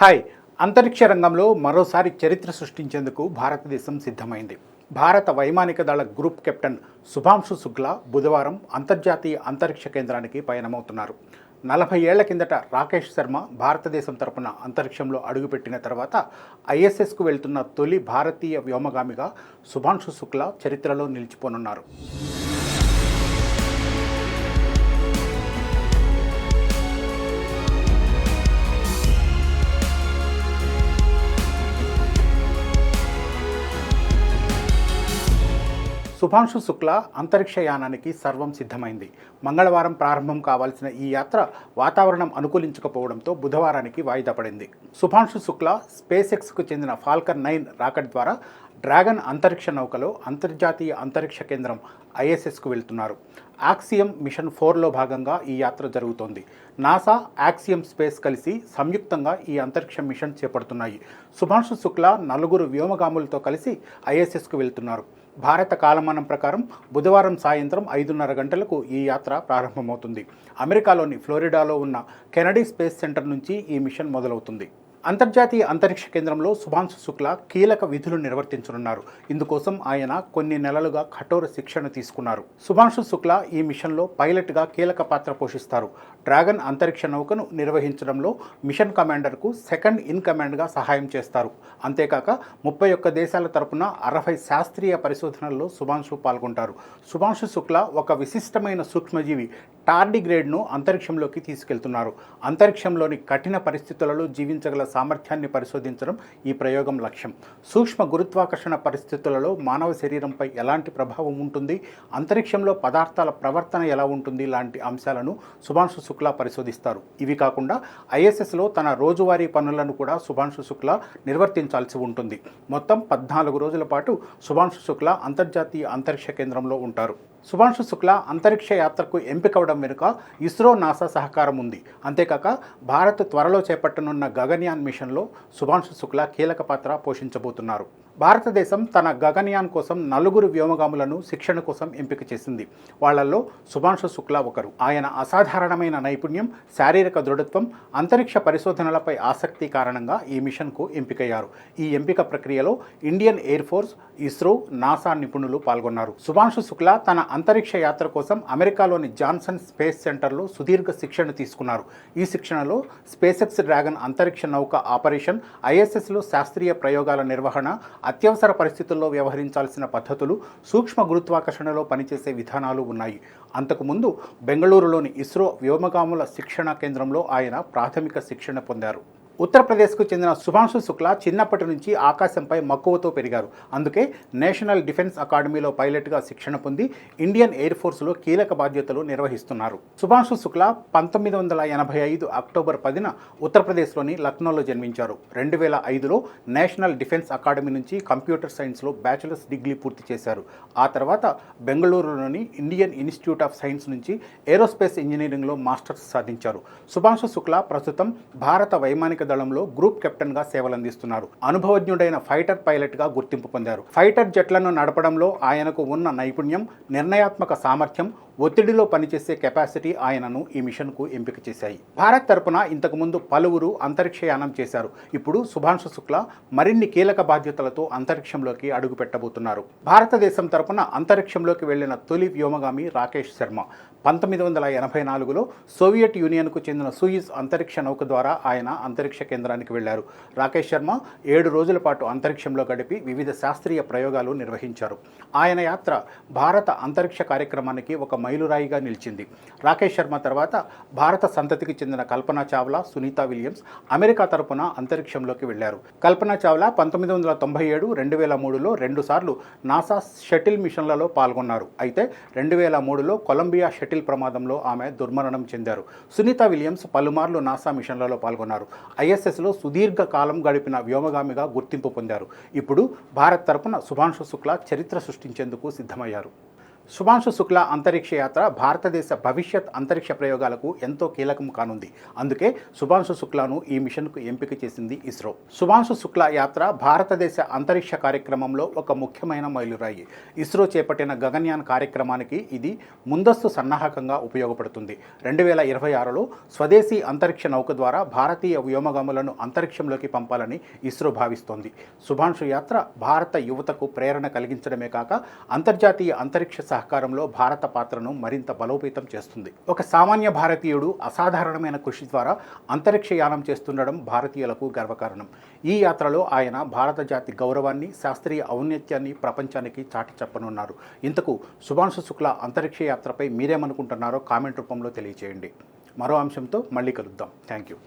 Hi. అంతరిక్ష రంగంలో మరోసారి చరిత్ర సృష్టించేందుకు భారతదేశం సిద్ధమైంది. భారత వైమానిక దళ గ్రూప్ కెప్టెన్ శుభాంశు శుక్లా బుధవారం అంతర్జాతీయ అంతరిక్ష కేంద్రానికి పయనమవుతున్నారు. 40 ఏళ్ల కిందట రాకేష్ శర్మ భారతదేశం తరపున అంతరిక్షంలో అడుగుపెట్టిన తర్వాత ఐఎస్ఎస్కు వెళ్తున్న తొలి భారతీయ వ్యోమగామిగా శుభాంశు శుక్లా చరిత్రలో నిలిచిపోనున్నారు. శుభాంశు శుక్లా అంతరిక్ష యానానికి సర్వం సిద్ధమైంది. మంగళవారం ప్రారంభం కావాల్సిన ఈ యాత్ర వాతావరణం అనుకూలించకపోవడంతో బుధవారానికి వాయిదా పడింది. శుభాంశు శుక్లా స్పేస్ ఎక్స్కు చెందిన ఫాల్కన్ 9 రాకెట్ ద్వారా డ్రాగన్ అంతరిక్ష నౌకలో అంతర్జాతీయ అంతరిక్ష కేంద్రం ఐఎస్ఎస్కు వెళ్తున్నారు. యాక్సియం మిషన్ 4లో భాగంగా ఈ యాత్ర జరుగుతోంది. నాసా, యాక్సియం స్పేస్ కలిసి సంయుక్తంగా ఈ అంతరిక్ష మిషన్ చేపడుతున్నాయి. శుభాంశు శుక్లా 4 వ్యోమగాములతో కలిసి ఐఎస్ఎస్కు వెళ్తున్నారు. భారత కాలమానం ప్రకారం బుధవారం సాయంత్రం 5:30 గంటలకు ఈ యాత్ర ప్రారంభమవుతుంది. అమెరికాలోని ఫ్లోరిడాలో ఉన్న కెనడీ స్పేస్ సెంటర్ నుంచి ఈ మిషన్ మొదలవుతుంది. అంతర్జాతీయ అంతరిక్ష కేంద్రంలో శుభాంశు శుక్లా కీలక విధులు నిర్వర్తించనున్నారు. ఇందుకోసం ఆయన కొన్ని నెలలుగా కఠోర శిక్షణ తీసుకున్నారు. శుభాంశు శుక్లా ఈ మిషన్లో పైలట్గా కీలక పాత్ర పోషిస్తారు. డ్రాగన్ అంతరిక్ష నౌకను నిర్వహించడంలో మిషన్ కమాండర్కు సెకండ్ ఇన్ కమాండ్గా సహాయం చేస్తారు. అంతేకాక 31 దేశాల తరపున 60 శాస్త్రీయ పరిశోధనల్లో శుభాంశు పాల్గొంటారు. శుభాంశు శుక్లా ఒక విశిష్టమైన సూక్ష్మజీవి టార్డిగ్రేడ్ను అంతరిక్షంలోకి తీసుకెళ్తున్నారు. అంతరిక్షంలోని కఠిన పరిస్థితులలో జీవించగల సామర్థ్యాన్ని పరిశోధించడం ఈ ప్రయోగం లక్ష్యం. సూక్ష్మ గురుత్వాకర్షణ పరిస్థితులలో మానవ శరీరంపై ఎలాంటి ప్రభావం ఉంటుంది, అంతరిక్షంలో పదార్థాల ప్రవర్తన ఎలా ఉంటుంది లాంటి అంశాలను శుభాంశు శుక్లా పరిశోధిస్తారు. ఇవి కాకుండా ఐఎస్ఎస్లో తన రోజువారీ పనులను కూడా శుభాంశు శుక్లా నిర్వర్తించాల్సి ఉంటుంది. మొత్తం 14 రోజుల పాటు శుభాంశు శుక్లా అంతర్జాతీయ అంతరిక్ష కేంద్రంలో ఉంటారు. శుభాంశు శుక్లా అంతరిక్ష యాత్రకు ఎంపికవడం వెనుక ఇస్రో, నాసా సహకారం ఉంది. అంతేకాక భారత్ త్వరలో చేపట్టనున్న గగన్యాన్ మిషన్లో శుభాంశు శుక్లా కీలక పాత్ర పోషించబోతున్నారు. భారతదేశం తన గగన్యాన్ కోసం 4 వ్యోమగాములను శిక్షణ కోసం ఎంపిక చేసింది. వాళ్లలో శుభాంశు శుక్లా ఒకరు. ఆయన అసాధారణమైన నైపుణ్యం, శారీరక దృఢత్వం, అంతరిక్ష పరిశోధనలపై ఆసక్తి కారణంగా ఈ మిషన్కు ఎంపికయ్యారు. ఈ ఎంపిక ప్రక్రియలో Indian air force, ISRO, NASA నిపుణులు పాల్గొన్నారు. శుభాంశు శుక్లా తన అంతరిక్ష యాత్ర కోసం అమెరికాలోని జాన్సన్ స్పేస్ సెంటర్లో సుదీర్ఘ శిక్షణ తీసుకున్నారు. ఈ శిక్షణలో స్పేసెక్స్ డ్రాగన్ అంతరిక్ష నౌక ఆపరేషన్, ఐఎస్ఎస్లో శాస్త్రీయ ప్రయోగాల నిర్వహణ, అత్యవసర పరిస్థితుల్లో వ్యవహరించాల్సిన పద్ధతులు, సూక్ష్మ గురుత్వాకర్షణలో పనిచేసే విధానాలు ఉన్నాయి. అంతకుముందు బెంగళూరులోని ఇస్రో వ్యోమగాముల శిక్షణ కేంద్రంలో ఆయన ప్రాథమిక శిక్షణ పొందారు. ఉత్తరప్రదేశ్కు చెందిన శుభాంశు శుక్లా చిన్నప్పటి నుంచి ఆకాశంపై మక్కువతో పెరిగారు. అందుకే నేషనల్ డిఫెన్స్ అకాడమీలో పైలట్గా శిక్షణ పొంది ఇండియన్ ఎయిర్ ఫోర్స్లో కీలక బాధ్యతలు నిర్వహిస్తున్నారు. శుభాంశు శుక్లా 1985 అక్టోబర్ 10న ఉత్తరప్రదేశ్లోని లక్నోలో జన్మించారు. 2005లో నేషనల్ డిఫెన్స్ అకాడమీ నుంచి కంప్యూటర్ సైన్స్లో బ్యాచిలర్స్ డిగ్రీ పూర్తి చేశారు. ఆ తర్వాత బెంగళూరులోని ఇండియన్ ఇన్స్టిట్యూట్ ఆఫ్ సైన్స్ నుంచి ఏరోస్పేస్ ఇంజనీరింగ్లో మాస్టర్స్ సాధించారు. శుభాంశు శుక్లా ప్రస్తుతం భారత వైమానిక దళంలో గ్రూప్ కెప్టెన్గా సేవలందిస్తున్నారు. అనుభవజ్ఞుడైన ఫైటర్ పైలట్గా గుర్తింపు పొందారు. ఫైటర్ జెట్లను నడపడంలో ఆయనకు ఉన్న నైపుణ్యం, నిర్ణయాత్మక సామర్థ్యం, ఒత్తిడిలో పనిచేసే కెపాసిటీ ఆయనను ఈ మిషన్కు ఎంపిక చేశాయి. భారత్ తరపున ఇంతకుముందు పలువురు అంతరిక్షయానం చేశారు. ఇప్పుడు శుభాంశు శుక్లా మరిన్ని కీలక బాధ్యతలతో అంతరిక్షంలోకి అడుగు పెట్టబోతున్నారు. భారతదేశం తరపున అంతరిక్షంలోకి వెళ్లిన తొలి వ్యోమగామి రాకేష్ శర్మ. 1984లో సోవియట్ యూనియన్కు చెందిన సూయిజ్ అంతరిక్ష నౌక ద్వారా ఆయన అంతరిక్ష కేంద్రానికి వెళ్లారు. రాకేష్ శర్మ 7 రోజుల పాటు అంతరిక్షంలో గడిపి వివిధ శాస్త్రీయ ప్రయోగాలు నిర్వహించారు. ఆయన యాత్ర భారత అంతరిక్ష కార్యక్రమానికి ఒక మైలురాయిగా నిలిచింది. రాకేష్ శర్మ తర్వాత భారత సంతతికి చెందిన కల్పనా చావ్లా, సునీతా విలియమ్స్ అమెరికా తరపున అంతరిక్షంలోకి వెళ్లారు. కల్పనా చావ్లా 1997, 2003లో 2 సార్లు నాసా షటిల్ మిషన్లలో పాల్గొన్నారు. అయితే 2003లో కొలంబియా షటిల్ ప్రమాదంలో ఆమె దుర్మరణం చెందారు. సునీతా విలియమ్స్ పలుమార్లు నాసా మిషన్లలో పాల్గొన్నారు. ఐఎస్ఎస్లో సుదీర్ఘ కాలం గడిపిన వ్యోమగామిగా గుర్తింపు పొందారు. ఇప్పుడు భారత్ తరపున శుభాంశు శుక్లా చరిత్ర సృష్టించేందుకు సిద్ధమయ్యారు. శుభాంశు శుక్లా అంతరిక్ష యాత్ర భారతదేశ భవిష్యత్ అంతరిక్ష ప్రయోగాలకు ఎంతో కీలకం కానుంది. అందుకే శుభాంశు శుక్లాను ఈ మిషన్కు ఎంపిక చేసింది ఇస్రో. శుభాంశు శుక్లా యాత్ర భారతదేశ అంతరిక్ష కార్యక్రమంలో ఒక ముఖ్యమైన మైలురాయి. ఇస్రో చేపట్టిన గగన్యాన్ కార్యక్రమానికి ఇది ముందస్తు సన్నాహకంగా ఉపయోగపడుతుంది. 2026లో స్వదేశీ అంతరిక్ష నౌక ద్వారా భారతీయ వ్యోమగాములను అంతరిక్షంలోకి పంపాలని ఇస్రో భావిస్తోంది. శుభాంశు యాత్ర భారత యువతకు ప్రేరణ కలిగించడమే కాక అంతర్జాతీయ అంతరిక్ష సహకారంలో భారత పాత్రను మరింత బలోపేతం చేస్తుంది. ఒక సామాన్య భారతీయుడు అసాధారణమైన కృషి ద్వారా అంతరిక్ష యానం చేస్తుండడం భారతీయులకు గర్వకారణం. ఈ యాత్రలో ఆయన భారత జాతి గౌరవాన్ని, శాస్త్రీయ ఔన్నత్యాన్ని ప్రపంచానికి చాటి చెప్పనున్నారు. ఇంతకు శుభాంశు శుక్లా అంతరిక్ష యాత్రపై మీరేమనుకుంటున్నారో కామెంట్ రూపంలో తెలియజేయండి. మరో అంశంతో మళ్ళీ కలుద్దాం. Thank you.